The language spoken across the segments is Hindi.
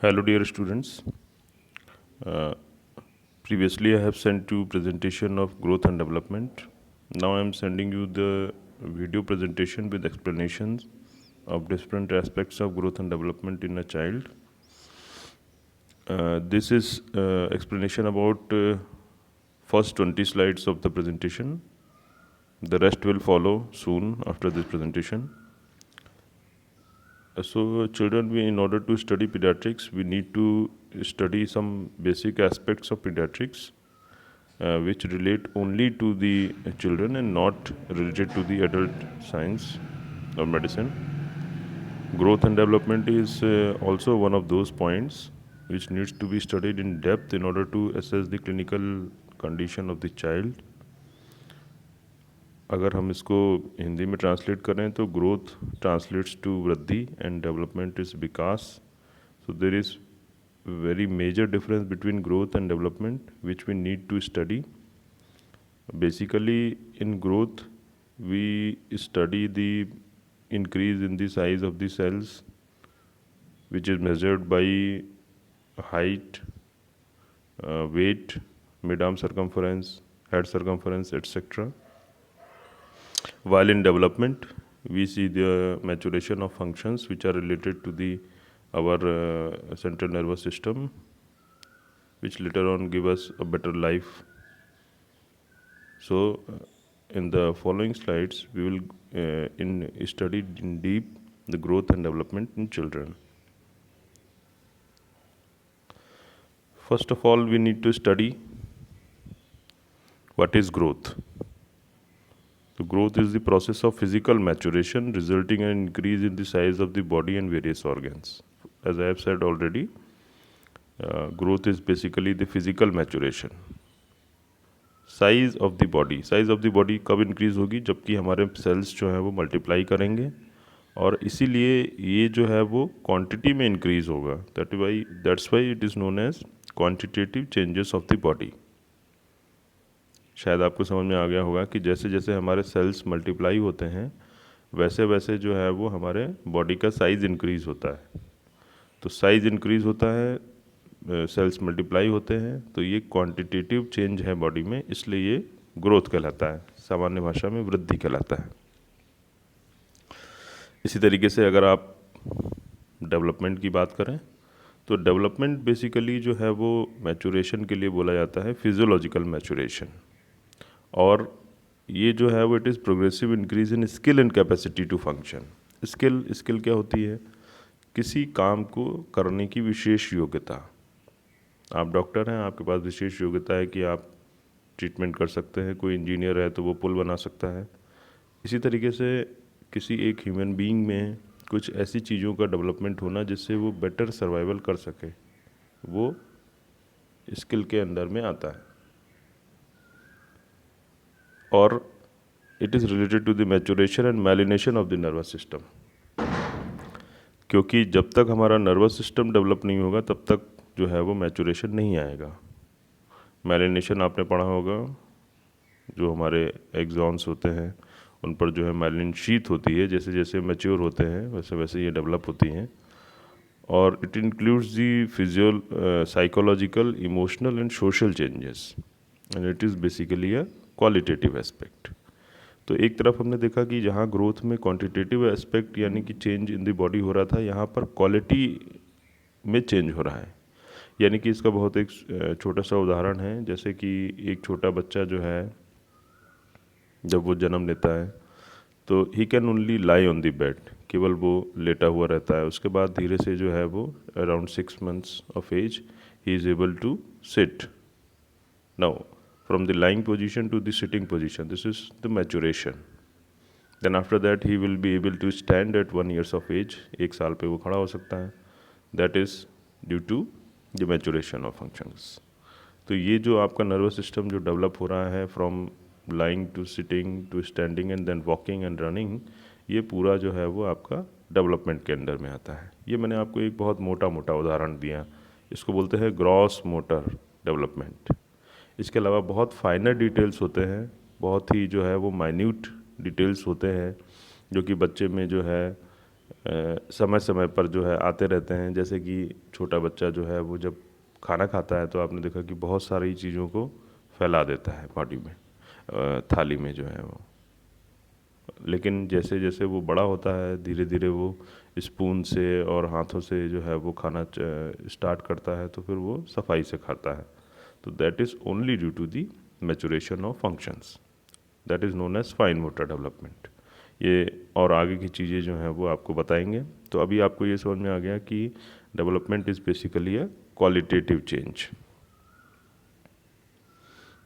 Hello dear students. Uh, Previously I have sent you presentation of growth and development. Now I am sending you the video presentation with explanations of different aspects of growth and development in a child. This is explanation about first 20 slides of the presentation. The rest will follow soon after this presentation. So children, in order to study pediatrics, we need to study some basic aspects of pediatrics which relate only to the children and not related to the adult science or medicine. Growth and development is also one of those points which needs to be studied in depth in order to assess the clinical condition of the child. अगर हम इसको हिंदी में ट्रांसलेट करें तो ग्रोथ ट्रांसलेट्स टू वृद्धि and development is Vikas. So there is very major difference between growth and development which we need to study. Basically in growth we study the increase in the size of the cells which is measured by height, weight, mid-arm circumference, head circumference, etc. While in development we see the maturation of functions which are related to the our central nervous system, which later on give us a better life. So in the following slides we will study in deep the growth and development in children. First of all, we need to study what is growth. So growth is the process of physical maturation resulting in an increase in the size of the body and various organs. As I have said already, growth is basically the physical maturation. Size of the body, size of the body कब इंक्रीज़ होगी? जबकि हमारे सेल्स जो है वो मल्टीप्लाई करेंगे और इसीलिए ये जो है वो क्वांटिटी में इंक्रीज़ होगा. That's why it is known as quantitative changes of the body. शायद आपको समझ में आ गया होगा कि जैसे जैसे हमारे सेल्स मल्टीप्लाई होते हैं वैसे वैसे जो है वो हमारे बॉडी का साइज़ इंक्रीज़ होता है. तो साइज़ इंक्रीज़ होता है, सेल्स मल्टीप्लाई होते हैं, तो ये क्वांटिटेटिव चेंज है बॉडी में, इसलिए ये ग्रोथ कहलाता है. सामान्य भाषा में वृद्धि कहलाता है. इसी तरीके से अगर आप डेवलपमेंट की बात करें तो डेवलपमेंट बेसिकली जो है वो मैचुरेशन के लिए बोला जाता है, फिजियोलॉजिकल मैचुरेशन. और ये जो है वो it is progressive increase in skill and capacity to function. Skill क्या होती है? किसी काम को करने की विशेष योग्यता. आप डॉक्टर हैं, आपके पास विशेष योग्यता है कि आप ट्रीटमेंट कर सकते हैं. कोई इंजीनियर है तो वो पुल बना सकता है. इसी तरीके से किसी एक ह्यूमन बीइंग में कुछ ऐसी चीज़ों का डेवलपमेंट होना जिससे वो बेटर सर्वाइवल कर सके, वो स्किल के अंदर में आता है. और it is related to the maturation and myelination of the nervous system. क्योंकि जब तक हमारा नर्वस सिस्टम डेवलप नहीं होगा तब तक जो है वो मैचुरेशन नहीं आएगा. मैलिनेशन आपने पढ़ा होगा, जो हमारे एक्सॉन्स होते हैं उन पर जो है मैलिन शीथ होती है. जैसे जैसे मैच्योर होते हैं वैसे वैसे ये डेवलप होती हैं. और it includes the psychological, emotional and social changes and it is basically a qualitative aspect. तो एक तरफ हमने देखा कि जहाँ ग्रोथ में क्वांटिटेटिव एस्पेक्ट यानी कि चेंज इन द बॉडी हो रहा था, यहाँ पर क्वालिटी में चेंज हो रहा है. यानी कि इसका बहुत एक छोटा सा उदाहरण है. जैसे कि एक छोटा बच्चा जो है जब वो जन्म लेता है तो he can only lie on the bed, केवल वो लेटा हुआ रहता है. उसके बाद धीरे से जो है वो around 6 months of age he is able to sit. Now from the lying position to the sitting position, this is the maturation. Then after that he will be able to stand at 1 years of age. 1 साल पे वो खड़ा हो सकता है. That is due to the maturation of functions. तो ये जो आपका नर्वस सिस्टम जो डेवलप हो रहा है from lying to sitting to standing and then walking and running, ये पूरा जो है वो आपका डेवलपमेंट के अंडर में आता है. ये मैंने आपको एक बहुत मोटा मोटा उदाहरण दिया. इसको बोलते हैं ग्रॉस मोटर डेवलपमेंट. इसके अलावा बहुत फाइनर डिटेल्स होते हैं, बहुत ही जो है वो माइन्यूट डिटेल्स होते हैं जो कि बच्चे में जो है समय समय पर जो है आते रहते हैं। जैसे कि छोटा बच्चा जो है वो जब खाना खाता है तो आपने देखा कि बहुत सारी चीज़ों को फैला देता है बॉडी में, थाली में जो है वो। लेकिन जैसे जैसे वो बड़ा होता है धीरे धीरे वो स्पून से और हाथों से जो है वो खाना स्टार्ट करता है, तो फिर वो सफाई से खाता है। तो that is only due to the maturation of functions, that is known as fine motor development. ये और आगे की चीज़ें जो हैं वो आपको बताएंगे। तो अभी आपको ये समझ में आ गया कि development is basically a qualitative change.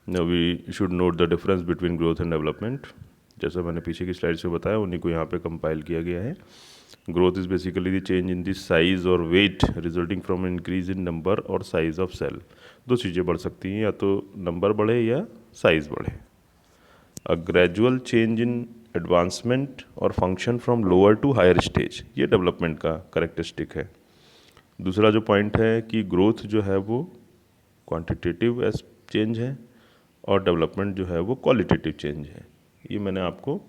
Now we should note the difference between growth and development. जैसा मैंने पीछे की स्लाइड से बताया उन्हीं को यहाँ पे कंपाइल किया गया है। Growth is basically the change in the size और weight resulting from increase in number और साइज ऑफ सेल। दो चीज़ें बढ़ सकती हैं, या तो नंबर बढ़े या साइज बढ़े। A gradual change in advancement और function from lower to higher stage, ये डेवलपमेंट का करेक्टरिस्टिक है। दूसरा जो पॉइंट है कि ग्रोथ जो है वो क्वांटिटेटिव चेंज है और डेवलपमेंट जो है वो क्वालिटेटिव चेंज है। ये मैंने आपको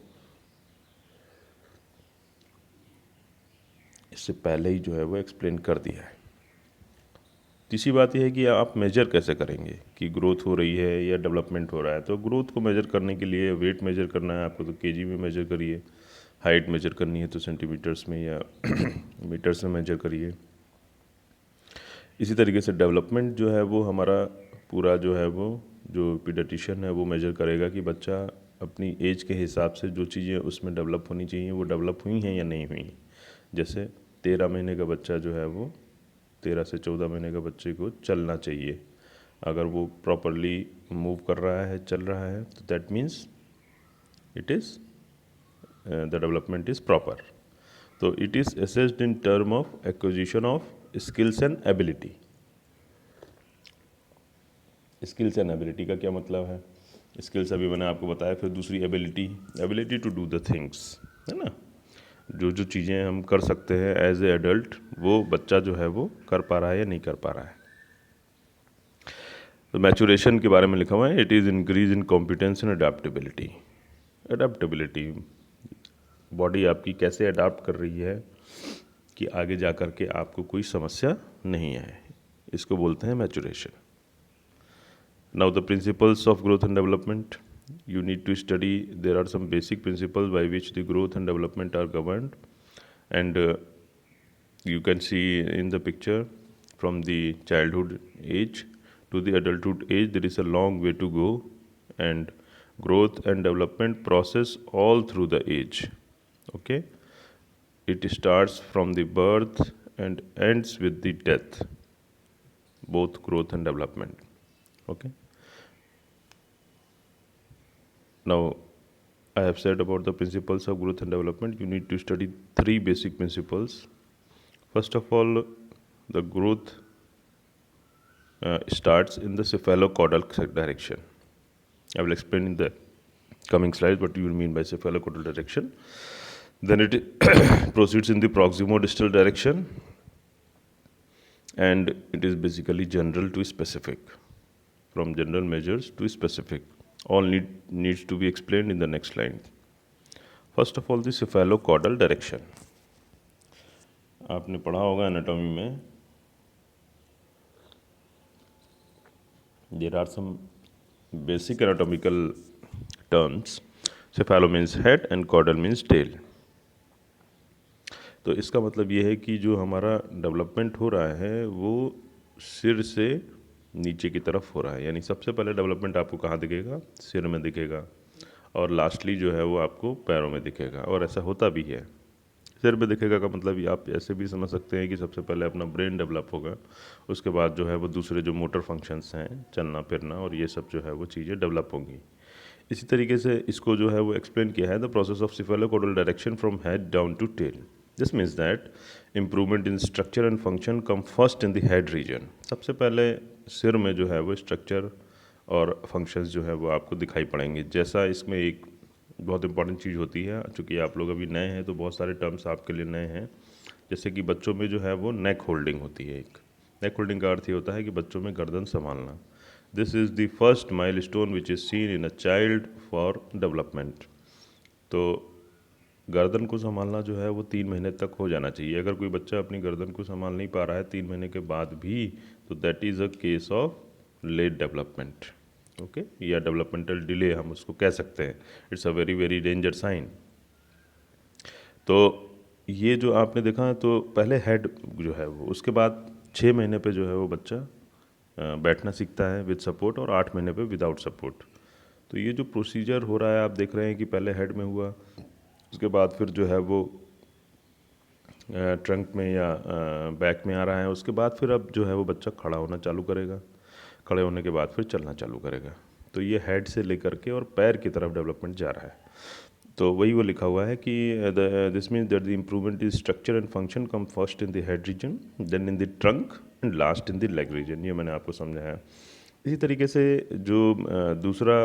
इससे पहले ही जो है वो एक्सप्लेन कर दिया है। तीसरी बात यह है कि आप मेजर कैसे करेंगे कि ग्रोथ हो रही है या डेवलपमेंट हो रहा है। तो ग्रोथ को मेजर करने के लिए वेट मेजर करना है आपको, तो केजी में मेजर करिए। हाइट मेजर करनी है तो सेंटीमीटर्स में या मीटर्स में मेजर करिए। इसी तरीके से डेवलपमेंट जो है वो हमारा पूरा जो है वो जो पीडियाट्रिशियन है वो मेजर करेगा कि बच्चा अपनी एज के हिसाब से जो चीज़ें उसमें डेवलप होनी चाहिए वो डेवलप हुई हैं या नहीं हुई। जैसे 13 महीने का बच्चा जो है वो 13 से 14 महीने का बच्चे को चलना चाहिए। अगर वो प्रॉपरली मूव कर रहा है, चल रहा है, तो that means it is the development is proper. तो it is assessed in term of acquisition of skills and ability. Skills and ability का क्या मतलब है? स्किल्स अभी मैंने आपको बताया, फिर दूसरी ability, ability to do the things, है ना। जो जो चीज़ें हम कर सकते हैं एज ए एडल्ट, वो बच्चा जो है वो कर पा रहा है या नहीं कर पा रहा है। तो मैचुरेशन के बारे में लिखा हुआ है, it is increase in competence and adaptability. Adaptability, body आपकी कैसे अडाप्ट कर रही है कि आगे जा कर के आपको कोई समस्या नहीं आए, इसको बोलते हैं maturation. Now the principles of growth and development, you need to study. There are some basic principles by which the growth and development are governed, and you can see in the picture, from the childhood age to the adulthood age there is a long way to go, and growth and development process all through the age. Okay, it starts from the birth and ends with the death, both growth and development. Okay. Now, I have said about the principles of growth and development. You need to study 3 basic principles. First of all, the growth starts in the cephalocaudal direction. I will explain in the coming slides what you mean by cephalocaudal direction. Then it proceeds in the proximodistal direction, and it is basically general to specific, from general measures to specific. All needs to be explained in the next line. First of all, the cephalocaudal direction. आपने पढ़ा होगा एनाटॉमी में, there are some basic anatomical terms. Cephalo means head and caudal means tail. तो इसका मतलब ये है कि जो हमारा डेवलपमेंट हो रहा है वो सिर से नीचे की तरफ हो रहा है। यानी सबसे पहले डेवलपमेंट आपको कहाँ दिखेगा? सिर में दिखेगा, और लास्टली जो है वो आपको पैरों में दिखेगा, और ऐसा होता भी है। सिर में दिखेगा का मतलब ये आप ऐसे भी समझ सकते हैं कि सबसे पहले अपना ब्रेन डेवलप होगा, उसके बाद जो है वो दूसरे जो मोटर फंक्शंस हैं, चलना फिरना और ये सब जो है वो चीज़ें डेवलप होंगी। इसी तरीके से इसको जो है वो एक्सप्लेन किया है, the process of cephalocaudal direction from head down to tail. This means that improvement in structure and function come first in the head region. सबसे पहले सिर में जो है वो स्ट्रक्चर और फंक्शंस जो है वो आपको दिखाई पड़ेंगे। जैसा इसमें एक बहुत इंपॉर्टेंट चीज़ होती है, चूँकि आप लोग अभी नए हैं तो बहुत सारे टर्म्स आपके लिए नए हैं। जैसे कि बच्चों में जो है वो नेक होल्डिंग होती है। एक नेक होल्डिंग का अर्थ ये होता है कि बच्चों में गर्दन संभालना। This is the first milestone which is seen in a child for development. तो गर्दन को संभालना जो है वो 3 महीने तक हो जाना चाहिए। अगर कोई बच्चा अपनी गर्दन को संभाल नहीं पा रहा है 3 महीने के बाद भी, तो that is a case of late development, okay, या डेवलपमेंटल डिले हम उसको कह सकते हैं। It's a very very danger sign. तो ये जो आपने देखा, तो पहले हेड जो है वो, उसके बाद 6 महीने पे जो है वो बच्चा बैठना सीखता है विद सपोर्ट, और 8 महीने पे विदाउट सपोर्ट। तो ये जो प्रोसीजर हो रहा है आप देख रहे हैं कि पहले हेड में हुआ, उसके बाद फिर जो है वो ट्रंक में या बैक में आ रहा है, उसके बाद फिर अब जो है वो बच्चा खड़ा होना चालू करेगा, खड़े होने के बाद फिर चलना चालू करेगा। तो ये हेड से लेकर के और पैर की तरफ डेवलपमेंट जा रहा है। तो वही वो लिखा हुआ है कि this means that the improvement is structure and function come first in the head region, then in the trunk and last in the leg region. ये मैंने आपको समझाया। इसी तरीके से जो दूसरा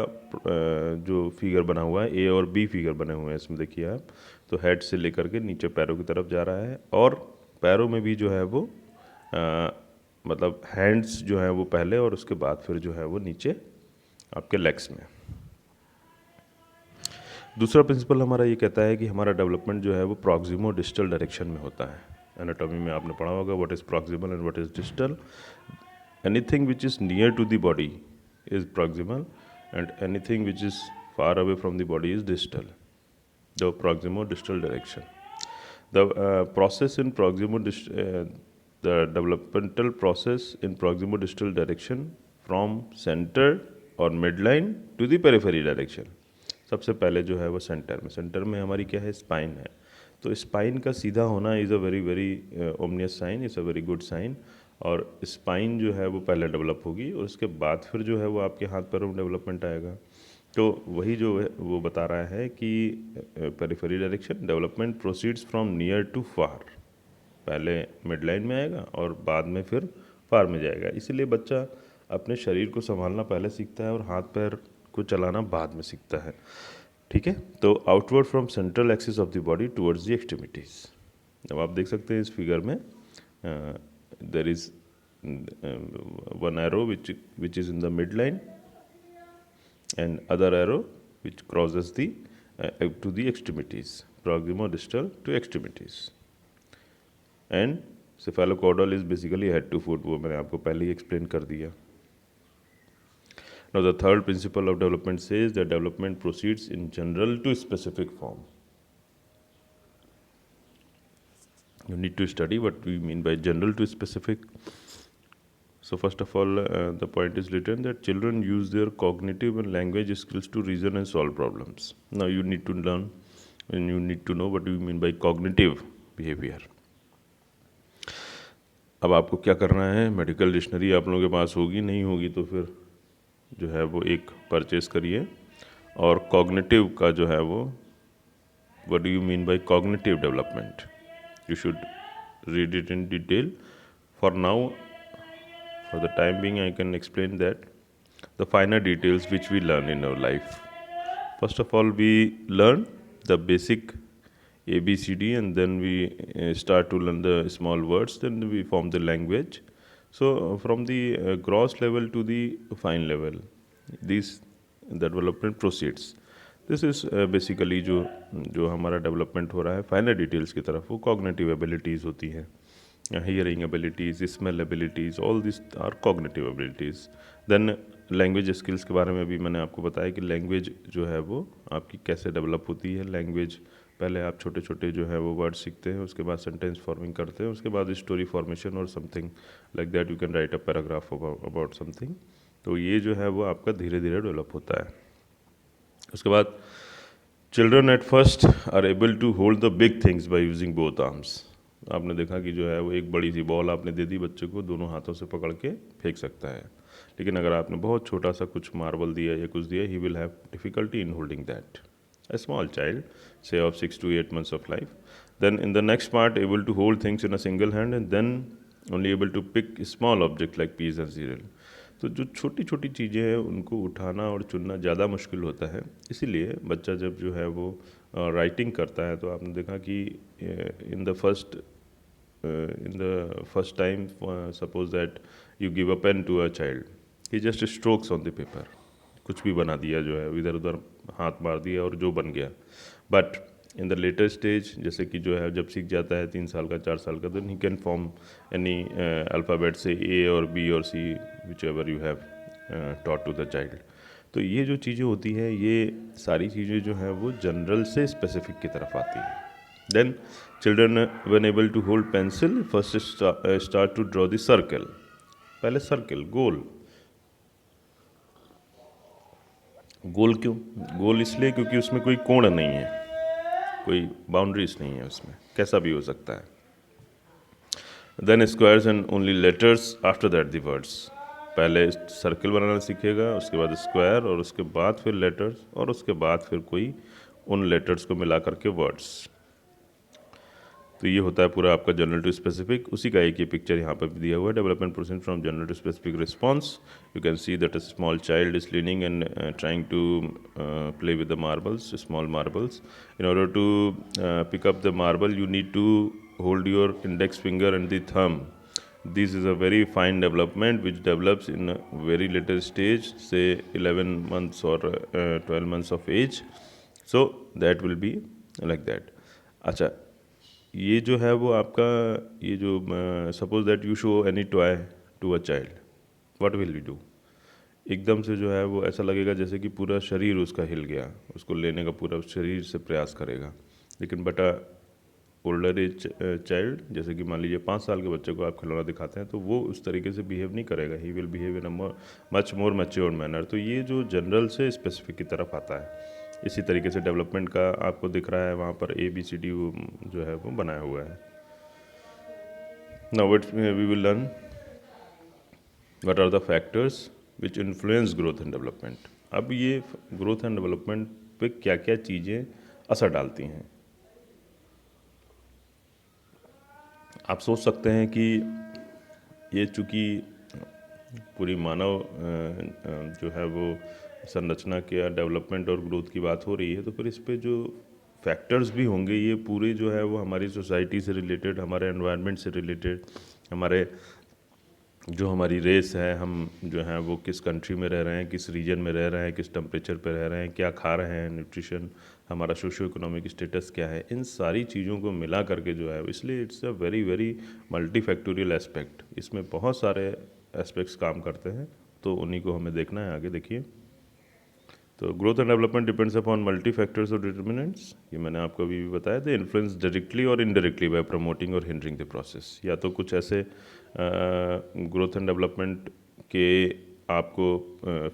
जो फिगर बना हुआ है, ए और बी फिगर बने हुए हैं इसमें देखिए आप, तो हेड से लेकर के नीचे पैरों की तरफ जा रहा है, और पैरों में भी जो है वो मतलब हैंड्स जो है वो पहले, और उसके बाद फिर जो है वो नीचे आपके लेग्स में। दूसरा प्रिंसिपल हमारा ये कहता है कि हमारा डेवलपमेंट जो है वो प्रॉक्सिमो डिस्टल डायरेक्शन में होता है। एनाटॉमी में आपने पढ़ा होगा what is proximal and what is distal. Anything which is near to the body is proximal, and anything which is far away from the body is distal, the proximo-distal direction. The the developmental process in proximo-distal direction from center or midline to the periphery direction. सबसे पहले जो है वो सेंटर में हमारी क्या है, स्पाइन है। तो स्पाइन का सीधा होना is a very very ominous sign, is a very good sign. और स्पाइन जो है वो पहले डेवलप होगी, और उसके बाद फिर जो है वो आपके हाथ पैरों में डेवलपमेंट आएगा। तो वही जो है वो बता रहा है कि periphery direction development proceeds from near to far, पहले मिड लाइन में आएगा और बाद में फिर फार में जाएगा। इसीलिए बच्चा अपने शरीर को संभालना पहले सीखता है और हाथ पैर को चलाना बाद में सीखता है, ठीक है। तो outward from central axis of the body towards the extremities. अब आप देख सकते हैं इस फिगर में there is one arrow which is in the midline, and other arrow which crosses the to the extremities, proximo-distal to extremities, and cephalocaudal is basically head to foot, वो मैंने आपको पहले ही एक्सप्लेन कर दिया। Now the third principle of development says that development proceeds in general to specific form. You need to study what we mean by general to specific. So first of all, the point is written that children use their cognitive and language skills to reason and solve problems. Now you need to learn and you need to know what do you mean by cognitive behavior. अब आपको क्या करना है, मेडिकल डिक्शनरी आप लोगों के पास होगी, नहीं होगी तो फिर जो है वो एक परचेस करिए, और कॉग्निटिव का जो है वो what do you mean by cognitive development, you should read it in detail. For now, for the time being, I can explain that the finer details which we learn in our life. First of all, we learn the basic ABCD, and then we start to learn the small words, then we form the language. So from the gross level to the fine level, this development proceeds. This is basically जो हमारा डेवलपमेंट हो रहा है फाइनल डिटेल्स की तरफ, वो कॉग्निटिव एबिलिटीज़ होती हैं, hearing abilities, smell abilities, all this are cognitive abilities. Then language skills के बारे में भी मैंने आपको बताया कि लैंग्वेज जो है वो आपकी कैसे डेवलप होती है। लैंग्वेज पहले आप छोटे छोटे जो है वो वर्ड सीखते हैं, उसके बाद सेंटेंस फॉर्मिंग करते हैं, उसके बाद स्टोरी फॉर्मेशन और something like that, you can write a paragraph about something. तो ये जो है वो आपका धीरे धीरे डेवलप होता है। उसके बाद children at first are able to hold the big things by using both arms. आपने देखा कि जो है वो एक बड़ी सी बॉल आपने दे दी बच्चे को, दोनों हाथों से पकड़ के फेंक सकता है, लेकिन अगर आपने बहुत छोटा सा कुछ मार्बल दिया या कुछ दिया, he will have difficulty in holding that. A small child, say of 6 to 8 months of life, then in the next part able to hold things in a single hand, and then only able to pick small object like peas and cereal. तो जो छोटी छोटी चीज़ें हैं उनको उठाना और चुनना ज़्यादा मुश्किल होता है। इसीलिए बच्चा जब जो है वो राइटिंग करता है, तो आपने देखा कि in the first time suppose that you give a pen to a child, he just strokes on the paper, कुछ भी बना दिया, जो है इधर उधर हाथ मार दिया और जो बन गया। But in the later stage, जैसे कि जो है जब सीख जाता है 3 साल का 4 साल का, तो he can form any alphabet से ए और बी और C whichever you have taught to the child. तो ये जो चीज़ें होती हैं, ये सारी चीज़ें जो हैं वो जनरल से स्पेसिफिक की तरफ आती हैं। Then children when able to hold pencil first start to draw the circle. पहले सर्कल, गोल। गोल क्यों? गोल इसलिए क्योंकि उसमें कोई कोण नहीं है, कोई बाउंड्रीज नहीं है उसमें, कैसा भी हो सकता है। Then squares and only letters after that the words. पहले सर्कल बनाना सीखेगा, उसके बाद स्क्वायर, और उसके बाद फिर लेटर्स, और उसके बाद फिर कोई उन लेटर्स को मिला करके वर्ड्स। तो ये होता है पूरा आपका जनरल टू स्पेसिफिक। उसी का एक ये पिक्चर यहाँ पर भी दिया हुआ है, development process from general to specific response. You can see that a small child is leaning and trying to play with the marbles, small marbles. In order to pick up the marble you need to hold your index finger and the thumb. This is a very fine development which develops in a very later stage, say 11 months or 12 months of age. So that will be like that. अच्छा, ये जो है वो आपका, ये जो suppose that you show any toy to a child, what will you do? एकदम से जो है वो ऐसा लगेगा जैसे कि पूरा शरीर उसका हिल गया, उसको लेने का पूरा शरीर से प्रयास करेगा। लेकिन बटा ओल्डर एज चाइल्ड, जैसे कि मान लीजिए 5 साल के बच्चे को आप खिलौना दिखाते हैं, तो वो उस तरीके से बिहेव नहीं करेगा, he will behave in a much more mature manner. तो ये जो जनरल से स्पेसिफिक की तरफ आता है, इसी तरीके से डेवलपमेंट का आपको दिख रहा है वहाँ पर ABCD जो है वो बनाया हुआ है। Now we will learn what are the factors which influence growth and development. अब ये ग्रोथ एंड डेवलपमेंट पे क्या क्या चीज़ें असर डालती हैं। आप सोच सकते हैं कि ये चूँकि पूरी मानव जो है वो संरचना के डेवलपमेंट और ग्रोथ की बात हो रही है, तो फिर इस पे जो फैक्टर्स भी होंगे, ये पूरे जो है वो हमारी सोसाइटी से रिलेटेड, हमारे एनवायरनमेंट से रिलेटेड, हमारे जो हमारी रेस है, हम जो है वो किस कंट्री में रह रहे हैं, किस रीजन में रह रहे हैं, किस टेम्परेचर पे रह रहे हैं, क्या खा रहे हैं, न्यूट्रिशन, हमारा सोशो इकोनॉमिक स्टेटस क्या है, इन सारी चीज़ों को मिला करके जो है, इसलिए it's a very very multi factorial aspect. इसमें बहुत सारे एस्पेक्ट्स काम करते हैं, तो उन्हीं को हमें देखना है। आगे देखिए, तो growth and development depends upon multi factors और डिटर्मिनेंट्स। ये मैंने आपको अभी भी बताया था। इन्फ्लुएंस डायरेक्टली और इनडायरेक्टली बाय प्रमोटिंग और हिंडरिंग द प्रोसेस। या तो कुछ ऐसे ग्रोथ एंड डेवलपमेंट के आपको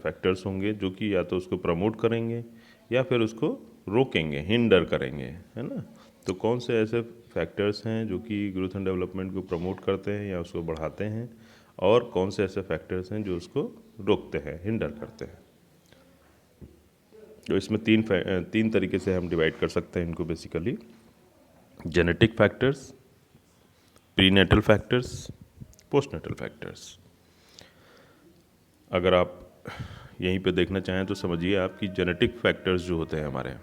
फैक्टर्स होंगे जो कि या तो उसको प्रमोट करेंगे या फिर उसको रोकेंगे, हिंडर करेंगे, है ना। तो कौन से ऐसे फैक्टर्स हैं जो कि ग्रोथ एंड डेवलपमेंट को प्रमोट करते हैं या उसको बढ़ाते हैं, और कौन से ऐसे फैक्टर्स हैं जो उसको रोकते हैं, हिंडर करते हैं। तो इसमें तीन तरीके से हम डिवाइड कर सकते हैं इनको basically: genetic factors, prenatal factors, postnatal factors. अगर आप यहीं पे देखना चाहें तो समझिए आप कि जेनेटिक फैक्टर्स जो होते हैं हमारे,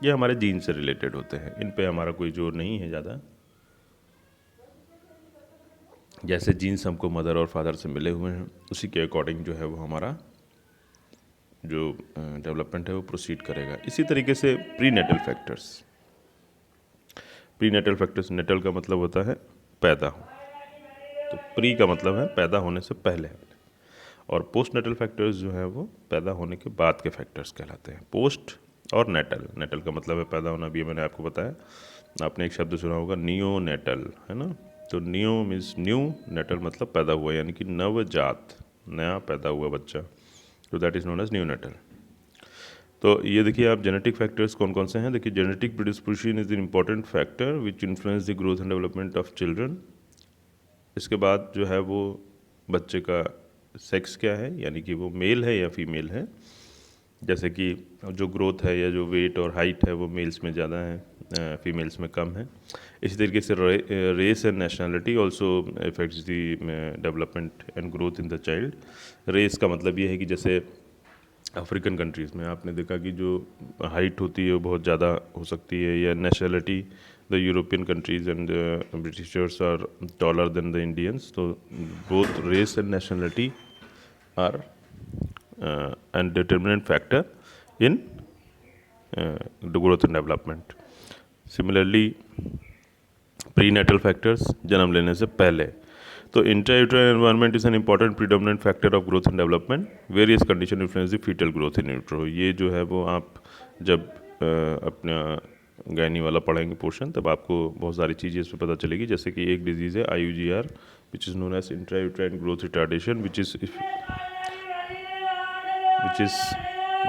ये हमारे जीन से रिलेटेड होते हैं, इन पे हमारा कोई जोर नहीं है ज़्यादा। जैसे जीन्स हमको मदर और फादर से मिले हुए हैं, उसी के अकॉर्डिंग जो है वो हमारा जो डेवलपमेंट है वो प्रोसीड करेगा। इसी तरीके से prenatal factors, prenatal factors, natal का मतलब होता है पैदा हो, तो प्री का मतलब है पैदा होने से पहले, और पोस्ट नेटल फैक्टर्स जो है वो पैदा होने के बाद के फैक्टर्स कहलाते हैं। पोस्ट और नेटल, नेटल का मतलब है पैदा होना, भी मैंने आपको बताया। आपने एक शब्द सुना होगा नियो नेटल, है ना। तो नियो मीन्स न्यू, नेटल मतलब पैदा हुआ, यानी कि नवजात, नया पैदा हुआ बच्चा, तो that is known as new natal. तो ये देखिए आप, जेनेटिक फैक्टर्स कौन कौन से हैं। देखिए, genetic predisposition is an important factor which influence the growth and development of children. इसके बाद जो है वो बच्चे का सेक्स क्या है, यानी कि वो मेल है या फीमेल है। जैसे कि जो ग्रोथ है या जो वेट और हाइट है वो मेल्स में ज़्यादा है, फीमेल्स में कम है। इसी तरीके से race and nationality also effects the development and growth in the child. Race का मतलब ये है कि जैसे अफ्रीकन कंट्रीज़ में आपने देखा कि जो हाइट होती है वो बहुत ज़्यादा हो सकती है, या nationality, the European countries and Britishers are taller than the Indians. तो both race and nationality are and determinant factor in the growth and development. Similarly prenatal factors, जन्म लेने से पहले। तो intrauterine environment is an important predominant factor of growth and development, various condition influence the fetal growth in utero. ये जो है वो आप जब अपना गायनी वाला पढ़ेंगे पोर्शन, तब आपको बहुत सारी चीज़ें इसमें पता चलेगी। जैसे कि एक डिजीज़ है IUGR, which is known as intrauterine growth retardation, which is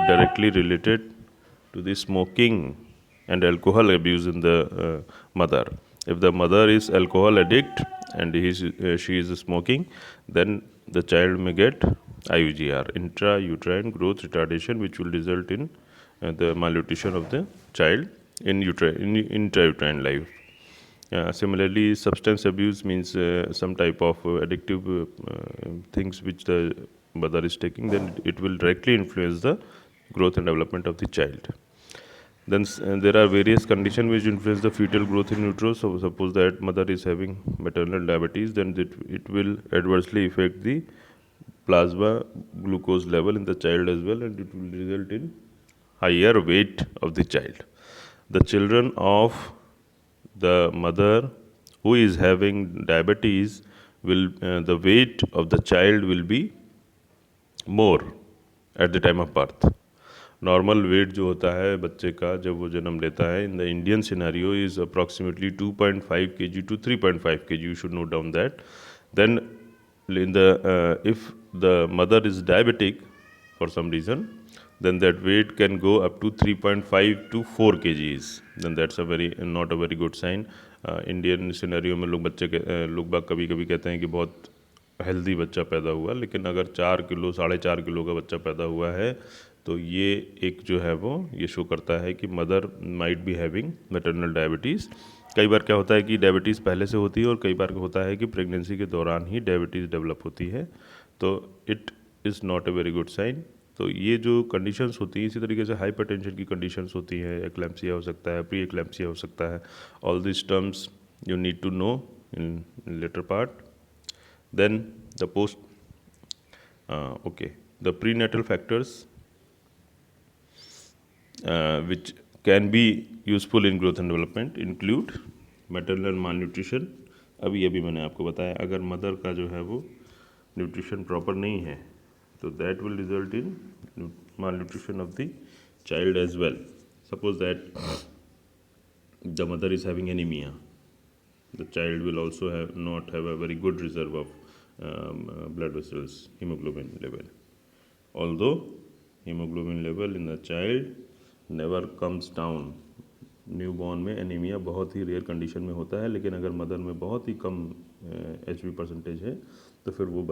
directly related to the smoking and alcohol abuse in the mother. If the mother is alcohol addict and she is smoking, then the child may get IUGR, intrauterine growth retardation, which will result in the malnutrition of the child in intrauterine life. Similarly, substance abuse means some type of addictive things which the mother is taking, then it will directly influence the growth and development of the child. Then there are various conditions which influence the fetal growth in utero. So suppose that mother is having maternal diabetes, then it will adversely affect the plasma glucose level in the child as well, and it will result in higher weight of the child. The children of the mother who is having diabetes will the weight of the child will be more at the time of birth. Normal weight जो होता है बच्चे का जब वो जन्म लेता है in the Indian scenario is approximately 2.5 kg to 3.5 kg. You should note down that. Then in the if the mother is diabetic for some reason, then that weight can go up to 3.5 to 4 kgs. Then that's a very not a very good sign. Indian scenario में लोग बाग कभी कभी कहते हैं कि बहुत हेल्दी बच्चा पैदा हुआ, लेकिन अगर 4 किलो 4.5 किलो का बच्चा पैदा हुआ है तो ये एक जो है वो ये शो करता है कि mother might be having maternal diabetes. कई बार क्या होता है कि डायबिटीज़ पहले से होती है और कई बार होता है कि प्रेगनेंसी के दौरान ही डायबिटीज़ डेवलप होती है, तो it is not a very good sign. तो ये जो कंडीशंस होती हैं, इसी तरीके से हाइपरटेंशन की कंडीशंस होती हैं, एक्लैम्सिया हो सकता है, प्री एक्लैम्सिया हो सकता है. All this terms you need to know in later part. Then the the prenatal factors which can be useful in growth and development include maternal malnutrition. अभी मैंने आपको बताया अगर मदर का जो है वो न्यूट्रिशन प्रॉपर नहीं है तो that will result in malnutrition of the child as well. Suppose that the mother is having anemia, the child will also not have a very good reserve of blood vessels, hemoglobin level. Although hemoglobin level in the child never comes down. Newborn में एनीमिया बहुत ही रेयर कंडीशन में होता है, लेकिन अगर मदर में बहुत ही कम HB परसेंटेज है तो फिर वो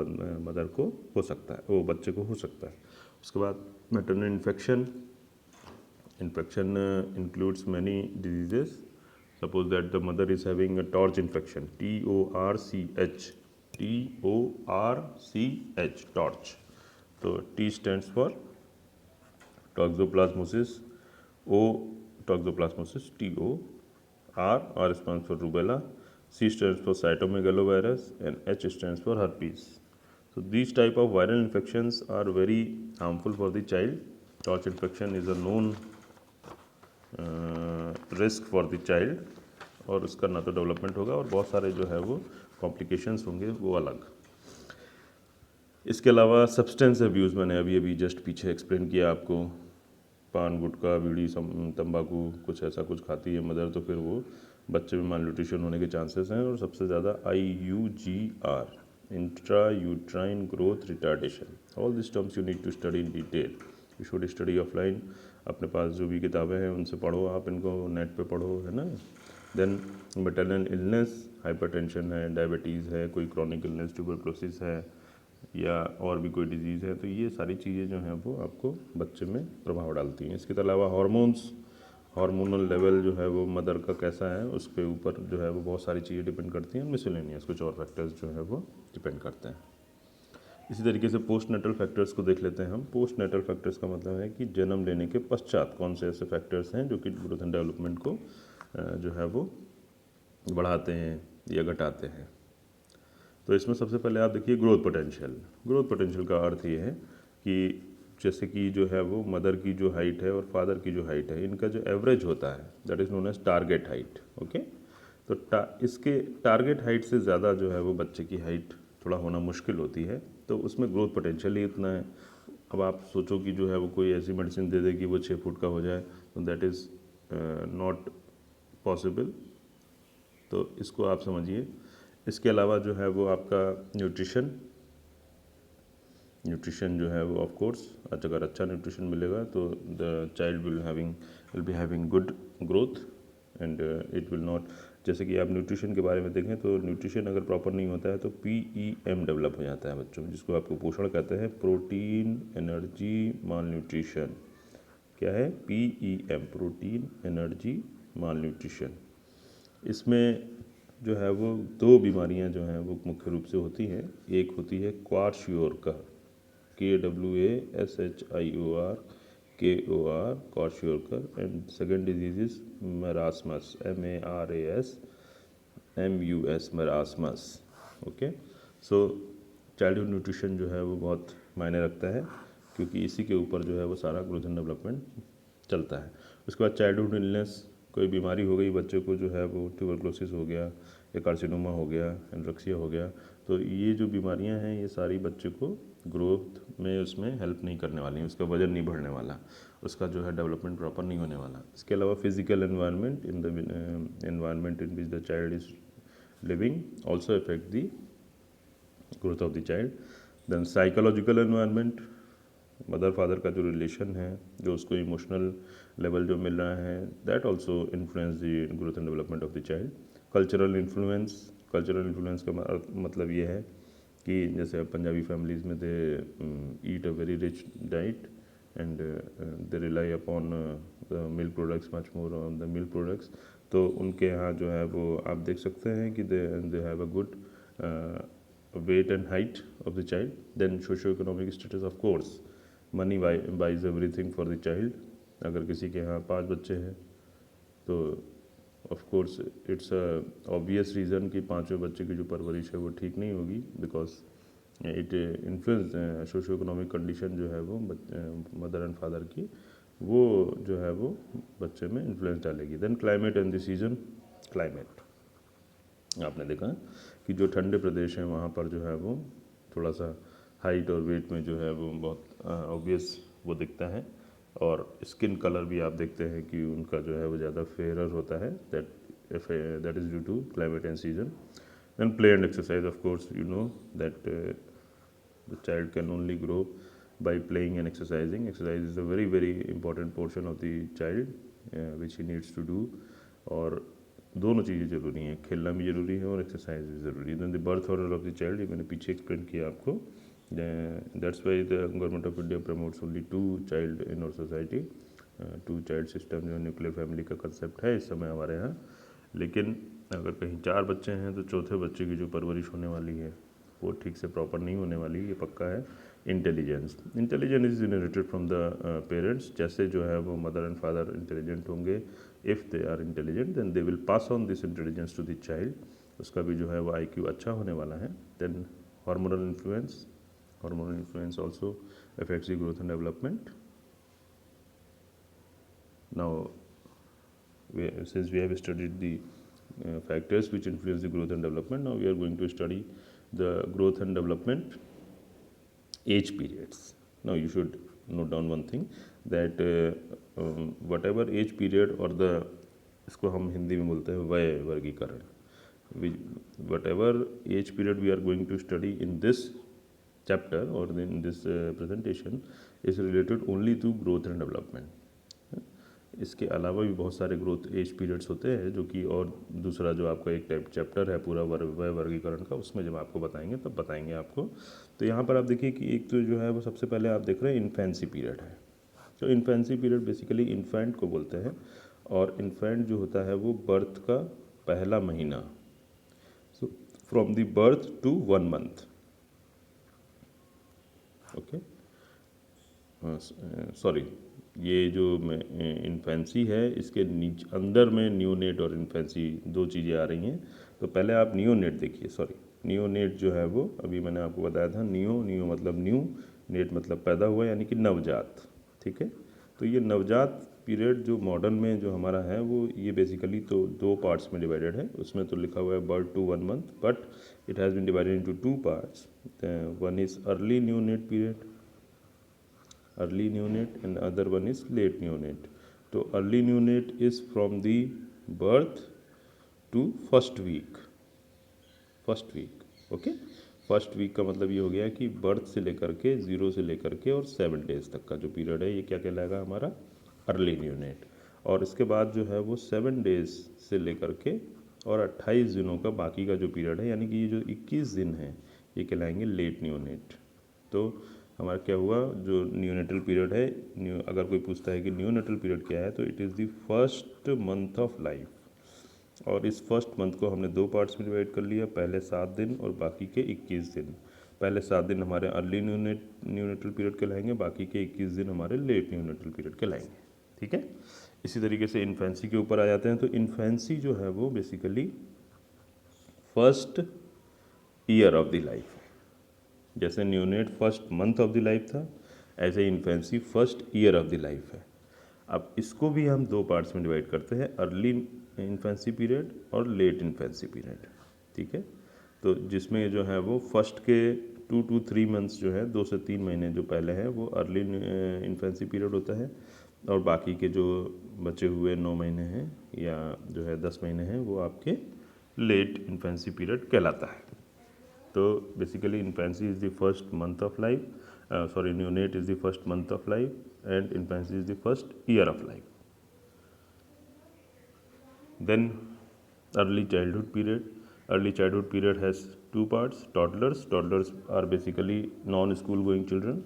मदर को हो सकता है, वो बच्चे को हो सकता है. उसके बाद maternal infection includes many diseases. Suppose that the mother is having a torch infection, TORCH, torch. तो T stands for toxoplasmosis, O toxoplasmosis, TO, R stands for rubella, C stands for cytomegalovirus, and H stands for herpes. So these type of viral infections are very harmful for the child. Torch infection is a known risk for the child, और उसका ना तो डेवलपमेंट होगा और बहुत सारे जो है वो कॉम्प्लिकेशंस होंगे वो अलग. इसके अलावा सब्सटेंस अब्यूज़ मैंने अभी जस्ट पीछे एक्सप्लेन किया आपको. पान गुटखा बीड़ी तंबाकू कुछ ऐसा कुछ खाती है मदर तो फिर वो बच्चे में मालन्यूट्रिशन होने के चांसेस हैं. और सबसे ज़्यादा IUGR, intrauterine growth retardation. All this terms you need to study in detail. You should study offline. अपने पास जो भी किताबें हैं उनसे पढ़ो, आप इनको नेट पे पढ़ो, है ना. देन मैटरनल इलनेस, हाइपरटेंशन है, डायबिटीज़ है, कोई क्रॉनिक इलनेस ट्यूबरक्लोसिस है या और भी कोई डिजीज़ है, तो ये सारी चीज़ें जो हैं वो आपको बच्चे में प्रभाव डालती हैं. इसके अलावा हार्मोनल लेवल जो है वो मदर का कैसा है उसके ऊपर जो है वो बहुत सारी चीज़ें डिपेंड करती हैं. मिसलेनियस कुछ और फैक्टर्स जो है वो डिपेंड करते हैं. इसी तरीके से पोस्ट नेटल फैक्टर्स को देख लेते हैं हम. पोस्ट नेटल फैक्टर्स का मतलब है कि जन्म लेने के पश्चात कौन से ऐसे फैक्टर्स हैं जो कि ग्रोथ एंड डेवलपमेंट को जो है वो बढ़ाते हैं या घटाते हैं. तो इसमें सबसे पहले आप देखिए ग्रोथ पोटेंशियल. ग्रोथ पोटेंशियल का अर्थ ये है कि जैसे कि जो है वो मदर की जो हाइट है और फादर की जो हाइट है, इनका जो एवरेज होता है that is known as target height. Okay, तो इसके टारगेट हाइट से ज़्यादा जो है वो बच्चे की हाइट थोड़ा होना मुश्किल होती है, तो उसमें ग्रोथ पोटेंशियल ही इतना है। अब आप सोचो कि जो है वो कोई ऐसी मेडिसिन दे दे कि वो 6 फुट का हो जाए, तो दैट इज़ नॉट पॉसिबल। तो इसको आप समझिए। इसके अलावा जो है वो आपका न्यूट्रिशन जो है वो ऑफ कोर्स अगर अच्छा न्यूट्रिशन मिलेगा तो the child will be having good growth and it will not, जैसे कि आप न्यूट्रिशन के बारे में देखें तो न्यूट्रिशन अगर प्रॉपर नहीं होता है तो PEM डेवलप हो जाता है बच्चों में, जिसको आपको पोषण कहते हैं, प्रोटीन एनर्जी माल न्यूट्रिशन। क्या है? PEM, प्रोटीन एनर्जी माल न्यूट्रिशन। इसमें जो है वो 2 बीमारियां जो हैं वो मुख्य रूप से होती हैं। एक होती है kwashiorkor, KWASHIOR KOR, kwashiorkor, and second disease is marasmus, MARASMUS, marasmus. Okay, so childhood nutrition जो है वो बहुत मायने रखता है, क्योंकि इसी के ऊपर जो है वो सारा ग्रोथ एंड डेवलपमेंट चलता है। उसके बाद चाइल्डहुड इलनेस, कोई बीमारी हो गई बच्चे को, जो है वो ट्यूबरक्लोसिस हो गया या कार्सिनोमा हो गया, एंड्रोक्सिया हो गया, तो ये जो बीमारियां हैं ये सारी बच्चे को ग्रोथ में उसमें हेल्प नहीं करने वाली हैं, उसका वजन नहीं बढ़ने वाला, उसका जो है डेवलपमेंट प्रॉपर नहीं होने वाला। इसके अलावा physical environment in the environment in which the child is living also affect the growth of the child. Then psychological environment, mother father का जो रिलेशन है, जो उसको इमोशनल लेवल जो मिल रहा है, that also influence the growth and development of the child. Cultural influence का मतलब ये है कि जैसे अब पंजाबी फैमिलीज़ में they eat a very rich diet and they rely upon the milk products, much more on the milk products, तो उनके यहाँ जो है वो आप देख सकते हैं कि they have a good weight and height of the child. Then socio-economic status, of course, money buys everything for the child. अगर किसी के यहाँ 5 बच्चे हैं तो of course it's a obvious reason कि 5वें बच्चे की जो परवरिश है वो ठीक नहीं होगी, because it influence socio economic condition जो है वो मदर एंड फादर की, वो जो है वो बच्चे में इन्फ्लुएंस डालेगी। Then climate and the season. Climate आपने देखा कि जो ठंडे प्रदेश हैं वहाँ पर जो है वो थोड़ा सा हाइट और वेट में जो है वो बहुत ऑब्वियस वो दिखता है, और स्किन कलर भी आप देखते हैं कि उनका जो है वो ज़्यादा फेयर होता है, that is due to climate and season. Then play and exercise, of course you know that the child can only grow by playing and exercising. Exercise is a very very important portion of the child which he needs to do, और दोनों चीज़ें ज़रूरी हैं, खेलना भी ज़रूरी है और एक्सरसाइज भी ज़रूरी है। Then the birth order of the child, ये मैंने पीछे एक्सप्लेन किया आपको। That's why the government of India promotes only 2 child in our society. 2 child system जो न्यूक्लियर फैमिली का कंसेप्ट है इस समय हमारे यहाँ, लेकिन अगर कहीं 4 बच्चे हैं तो चौथे बच्चे की जो परवरिश होने वाली है वो ठीक से प्रॉपर नहीं होने वाली, ये पक्का है। Intelligence is inherited from the parents, जैसे जो है वो मदर एंड फादर इंटेलिजेंट होंगे, if they are intelligent then they will pass on this intelligence to the child, उसका भी जो है वो IQ अच्छा होने वाला है। Then hormonal influence also affects the growth and development. Now since we have studied the factors which influence the growth and development, now we are going to study the growth and development age periods. Now you should note down one thing that whatever age period or the, इसको हम हिंदी में बोलते हैं वय वर्गीकरण, whatever age period we are going to study in this chapter or in this presentation is related only to growth and development. इसके अलावा भी बहुत सारे ग्रोथ एज पीरियड्स होते हैं जो कि, और दूसरा जो आपका एक टाइप चैप्टर है पूरा वय वर्गीकरण का, उसमें जब आपको बताएंगे तब बताएंगे आपको। तो यहाँ पर आप देखिए कि एक तो जो है वो सबसे पहले आप देख रहे हैं इन्फेंसी पीरियड है। तो इन्फेंसी पीरियड बेसिकली इन्फेंट को बोलते हैं, और इन्फेंट जो होता है वो बर्थ का पहला महीना, so from the birth to 1 month. Okay, sorry, ये जो इन्फेंसी है इसके अंदर में न्यूनेट और इन्फेंसी 2 चीज़ें आ रही हैं, तो पहले आप न्यूनेट देखिए, सॉरी नियोनेट जो है वो अभी मैंने आपको बताया था, नियो मतलब न्यू, नेट मतलब पैदा हुआ यानी कि नवजात, ठीक है। तो ये नवजात पीरियड जो मॉडर्न में जो हमारा है वो ये बेसिकली तो 2 पार्ट्स में डिवाइडेड है। उसमें तो लिखा हुआ है birth to 1 month, but it has been divided into 2 parts. One is early neonate period, early neonate, and other one is late neonate. तो early neonate is from the birth to first week, okay. First week का मतलब ये हो गया कि बर्थ से लेकर के 0 से लेकर के और 7 डेज तक का जो पीरियड है ये क्या कहलाएगा हमारा अर्ली न्यूनेट। और इसके बाद जो है वो 7 डेज से लेकर के और 28 दिनों का बाकी का जो पीरियड है, यानी कि ये जो 21 दिन है ये कहलाएंगे लेट न्यूनेट। तो हमारा क्या हुआ, जो न्यूनेटल पीरियड है, अगर कोई पूछता है कि न्यूनेटल पीरियड क्या है, तो it is the first month of life. और इस फर्स्ट मंथ को हमने 2 पार्ट्स में डिवाइड कर लिया, पहले 7 दिन और बाकी के 21 दिन। पहले 7 दिन हमारे अर्ली न्यूनेटल पीरियड कहलाएंगे, बाकी के 21 दिन हमारे लेट न्यूनेटल पीरियड कहलाएंगे, ठीक है। इसी तरीके से इन्फेंसी के ऊपर आ जाते हैं। तो इन्फेंसी जो है वो basically first year of the life, जैसे neonate first month of the life था, ऐसे infancy first year of the life है। अब इसको भी हम 2 पार्ट्स में डिवाइड करते हैं, अर्ली इन्फेंसी पीरियड और लेट इन्फेंसी पीरियड, ठीक है। तो जिसमें जो है वो फर्स्ट के 2 to 3 मंथ्स जो है, 2 से 3 महीने जो पहले हैं वो अर्ली इन्फेंसी पीरियड होता है, और बाकी के जो बचे हुए 9 महीने हैं या जो है 10 महीने हैं वो आपके लेट इन्फेंसी पीरियड कहलाता है। तो basically infancy is the first month of life, sorry neonate is the first month of life and infancy is the first year of life. Then early childhood period. Early childhood period has 2 parts. Toddlers are basically non-school going children.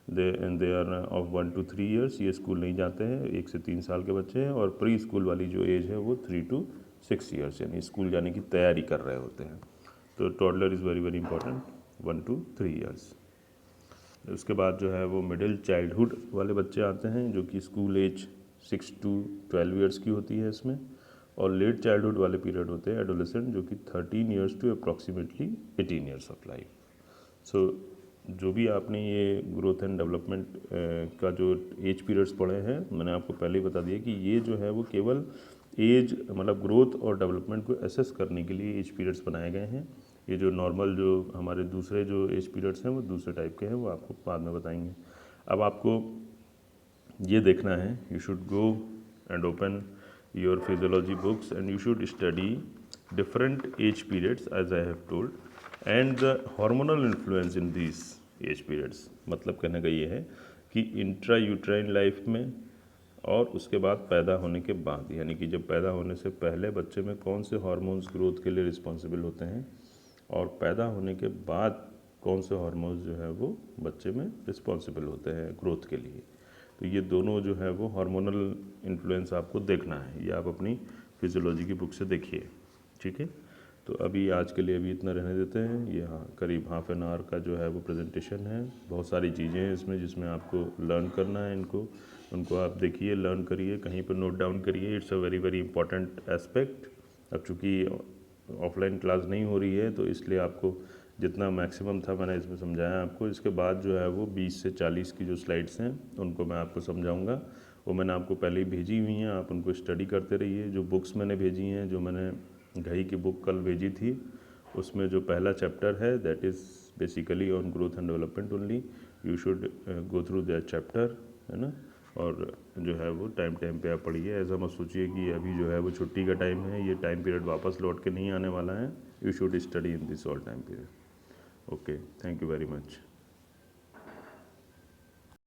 They are of 1 to 3 years. ये स्कूल नहीं जाते हैं, 1 से 3 साल के बच्चे हैं। और प्री स्कूल वाली जो एज है वो 3 to 6 years, यानी स्कूल जाने की तैयारी कर रहे होते हैं। तो toddler is very very important, 1 to 3 years। उसके बाद जो है वो मिडिल चाइल्डहुड वाले बच्चे आते हैं, जो कि स्कूल एज 6 to 12 years की होती है इसमें। और लेट चाइल्डहुड वाले पीरियड होते हैं एडोलेसेंट, जो कि 13 years to approximately 18 years of life. So जो भी आपने ये ग्रोथ एंड डेवलपमेंट का जो एज पीरियड्स पढ़े हैं, मैंने आपको पहले ही बता दिया कि ये जो है वो केवल एज मतलब ग्रोथ और डेवलपमेंट को एसेस करने के लिए एज पीरियड्स बनाए गए हैं। ये जो नॉर्मल जो हमारे दूसरे जो एज पीरियड्स हैं वो दूसरे टाइप के हैं, वो आपको बाद में बताएंगे। अब आपको ये देखना है, you should go and open your physiology books and you should study different age periods as I have told and the hormonal influence in these age periods। मतलब कहने का ये है कि इंट्रा यूट्राइन लाइफ में और उसके बाद पैदा होने के बाद, यानी कि जब पैदा होने से पहले बच्चे में कौन से हार्मोन्स ग्रोथ के लिए रिस्पॉन्सिबल होते हैं, और पैदा होने के बाद कौन से हार्मोन्स जो है वो बच्चे में रिस्पॉन्सिबल होते हैं ग्रोथ के लिए। तो ये दोनों जो है वो हार्मोनल इन्फ्लुएंस आपको देखना है, ये आप अपनी फिजियोलॉजी की बुक से देखिए, ठीक है। तो अभी आज के लिए अभी इतना रहने देते हैं। ये करीब हाफ एन आवर का जो है वो प्रेजेंटेशन है, बहुत सारी चीज़ें हैं इसमें जिसमें आपको लर्न करना है। उनको आप देखिए, लर्न करिए, कहीं पर नोट डाउन करिए। It's a very very important aspect. अब चूँकि ऑफलाइन क्लास नहीं हो रही है तो इसलिए आपको जितना मैक्सिमम था मैंने इसमें समझाया आपको। इसके बाद जो है वो 20 से 40 की जो स्लाइड्स हैं उनको मैं आपको समझाऊंगा, वो मैंने आपको पहले ही भेजी हुई हैं, आप उनको स्टडी करते रहिए। जो बुक्स मैंने भेजी हैं, जो मैंने घई की बुक कल भेजी थी, उसमें जो पहला चैप्टर है that is basically on growth and development only. You should go through that chapter, है ना। और जो है वो टाइम पे आप पढ़िए। ऐसा मत सोचिए कि अभी जो है वो छुट्टी का टाइम है, ये टाइम पीरियड वापस लौट के नहीं आने वाला है। You should study in this all time period. Okay, thank you very much.